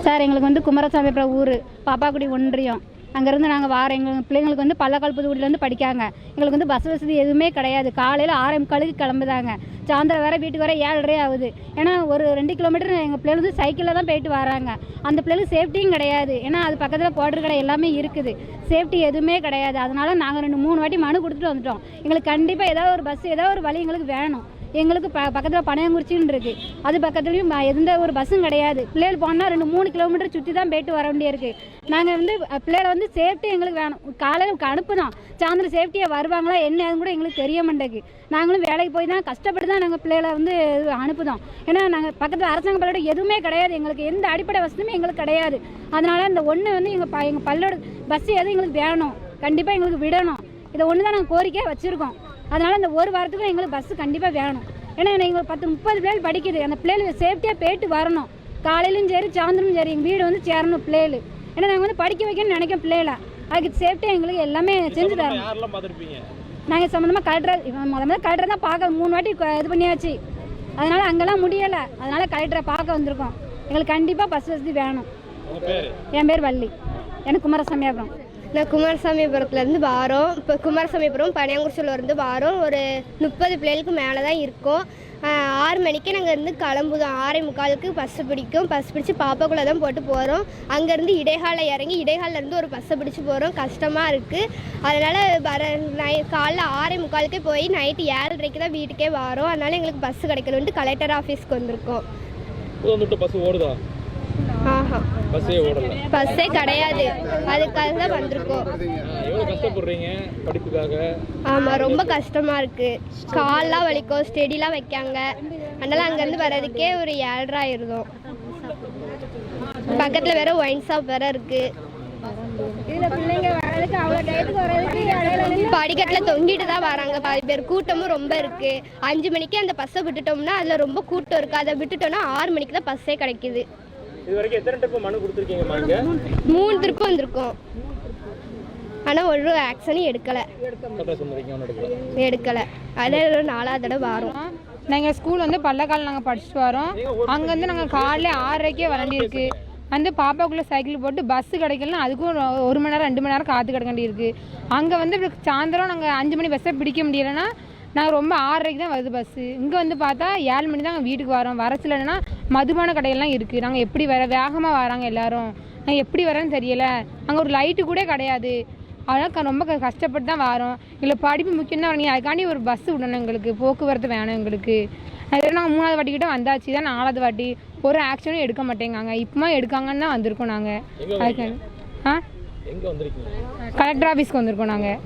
Sir எங்களுக்கு வந்து குமாரசாமிபுரம் ஊர் பாப்பாக்குடி ஒன்றியம். அங்கேருந்து நாங்கள் வாரோம். எங்கள் பிள்ளைங்களுக்கு வந்து பள்ளக்கால் புதுக்குடியிலேருந்து படிக்காங்க. எங்களுக்கு வந்து பஸ் வசதி எதுவுமே கிடையாது. காலையில் 6:45 கிளம்புதாங்க. சாயந்தரம் வேறு வீட்டுக்கு வர 7:30 ஆகுது. ஏன்னா ஒரு 2 கிலோமீட்டர் எங்கள் பிள்ளைகள் வந்து சைக்கிளில் தான் போயிட்டு வராங்க. அந்த பிள்ளைகளுக்கு சேஃப்டியும் கிடையாது. ஏன்னா அது பக்கத்தில் குவார்டர் கடை எல்லாமே இருக்குது. சேஃப்டி எதுவுமே கிடையாது. அதனால் நாங்கள் 2-3 வாட்டி மனு கொடுத்துட்டு வந்துட்டோம். எங்களுக்கு கண்டிப்பாக ஏதாவது ஒரு பஸ் ஏதாவது ஒரு வழி எங்களுக்கு வேணும். எங்களுக்கு பக்கத்தில் பனையங்குறிச்சின்னு இருக்குது. அது பக்கத்துலேயும் எந்த ஒரு பஸ்ஸும் கிடையாது. பிள்ளைகள் போனால் 2-3 கிலோமீட்டர் சுற்றி தான் போயிட்டு வர வேண்டியிருக்கு. நாங்கள் வந்து பிள்ளைகளை வந்து சேஃப்டி எங்களுக்கு வேணும். காலையில் அனுப்புதான், சாயந்தரம் சேஃப்டியாக வருவாங்களா என்னன்னு கூட எங்களுக்கு தெரிய மாட்டேங்குது. நாங்களும் வேலைக்கு போய் தான் கஷ்டப்பட்டு தான் நாங்கள் பிள்ளைகளை வந்து அனுப்புதோம். ஏன்னா நாங்கள் பக்கத்தில் அரசாங்க பள்ளியோட எதுவுமே கிடையாது. எங்களுக்கு எந்த அடிப்படை வசதியுமே எங்களுக்கு கிடையாது. அதனால் இந்த ஒன்று வந்து எங்கள் பள்ளியோட பஸ் எதுவும் எங்களுக்கு வேணும், கண்டிப்பாக எங்களுக்கு விடணும். இதை ஒன்று தான் நாங்கள் கோரிக்கையாக வச்சுருக்கோம். அதனால் இந்த ஒரு வாரத்துக்கு எங்களுக்கு பஸ்ஸு கண்டிப்பாக வேணும். ஏன்னா எங்களுக்கு 10-30 பிள்ளைகள் படிக்குது. அந்த பிள்ளைகள் சேஃப்டியாக போயிட்டு வரணும். காலையிலும் சரி சாயந்தரமும் சரி எங்கள் வீடு வந்து சேரணும் பிள்ளைகள். ஏன்னா நாங்கள் வந்து படிக்க வைக்கணும்னு நினைக்கிறோம் பிள்ளைகளை. அதுக்கு சேஃப்டியாக எங்களுக்கு எல்லாமே செஞ்சு தரோம். நாங்கள் சம்மந்தமாக கலெக்டரை தான் பார்க்க 3 வாட்டி இது பண்ணியாச்சு. அதனால் அங்கெல்லாம் முடியலை. அதனால் கலெக்டரை பார்க்க வந்திருக்கோம். எங்களுக்கு கண்டிப்பாக பஸ் வசதி வேணும். என் பேர் வள்ளி. எனக்கு குமாரசாமிபுரம். நான் குமாரசாமிபுரத்துலேருந்து வாரோம். இப்போ குமாரசாமிபுரம் பனையங்குறிச்சியிலேருந்து வாரோம். ஒரு 30 பிள்ளைகளுக்கு மேலே தான் இருக்கும். 6 மணிக்கு நாங்கள் இருந்து கிளம்புதோம். 6:45 பஸ்ஸு பிடிக்கும். பஸ் பிடிச்சி பாப்பாக்குள்ளே தான் போட்டு போகிறோம். அங்கேருந்து இடைகாலில் இறங்கி இடைகாலிலேருந்து ஒரு பஸ்ஸை பிடிச்சி போகிறோம். கஷ்டமாக இருக்குது. அதனால் காலைல 6:45 போய் நைட்டு 7:30 தான் வீட்டுக்கே வரோம். அதனால் எங்களுக்கு பஸ்ஸு கிடைக்கணுன்ட்டு கலெக்டர் ஆஃபீஸ்க்கு வந்திருக்கோம். பஸ்ஸே கிடையாது. அதுக்காக தான் வந்திருக்கோம். ஆமாம், ரொம்ப கஷ்டமாக இருக்குது. கால்லாம் வலிக்கும், ஸ்டெடிலாம் வைக்காங்க. அதனால் அங்கேருந்து வர்றதுக்கே ஒரு 7:30 ஆயிருந்தோம். பக்கத்தில் வேற ஒயின் ஷாப் வேற இருக்குது. படிக்கட்டில் தொங்கிட்டு தான் வராங்க பாதி பேர். கூட்டமும் ரொம்ப இருக்கு. 5 மணிக்கு அந்த பஸ்ஸை விட்டுட்டோம்னா அதில் ரொம்ப கூட்டம் இருக்கு. அதை விட்டுட்டோம்னா 6 மணிக்கு தான் பஸ்ஸே கிடைக்குது. 3 ட்ரிப்பு வந்திருக்கோம். ஆனால் ஒரு ஆக்ஷனும் எடுக்கலை. அதில் 4ஆவது தடவை வரோம். நாங்கள் ஸ்கூல் வந்து பள்ளக்கால் நாங்கள் படிச்சுட்டு வரோம். அங்கேருந்து நாங்கள் காலையில் 6:30 வர வேண்டியிருக்கு. வந்து பாப்பாக்குள்ளே சைக்கிள் போட்டு பஸ்ஸு கிடைக்கலன்னா அதுக்கும் 1 மணி நேரம் 2 மணி நேரம் காத்து கிடக்க வேண்டியிருக்கு. அங்கே வந்து சாயந்தரம் நாங்கள் 5 மணி பஸ்ஸை பிடிக்க முடியலைன்னா நாங்கள் ரொம்ப 6:30 தான் வருது பஸ்ஸு. இங்கே வந்து பார்த்தா 7 மணி தான் நாங்கள் வீட்டுக்கு வரோம். வர சிலன்னா மதுபான கடையெல்லாம் இருக்குது. நாங்கள் எப்படி வேகமாக வராங்க எல்லோரும். நாங்கள் எப்படி வரேன்னு தெரியலை. அங்கே ஒரு லைட்டு கூட கிடையாது. அதனால் ரொம்ப கஷ்டப்பட்டு தான் வரோம். எங்களுக்கு படிப்பு முக்கியம் தான். நீங்கள் அதுக்காண்டி ஒரு பஸ்ஸு விடணும். எங்களுக்கு போக்குவரத்து வேணும். எங்களுக்கு நாங்கள் 3ஆவது வாட்டிக்கிட்ட வந்தாச்சு தான். 4ஆவது வாட்டி ஒரு ஆக்ஷனும் எடுக்க மாட்டேங்காங்க. இப்போமா எடுக்காங்கன்னு தான் வந்திருக்கோம் நாங்கள். அதுக்கு கலெக்டர் ஆஃபீஸ்க்கு வந்திருக்கோம் நாங்கள்.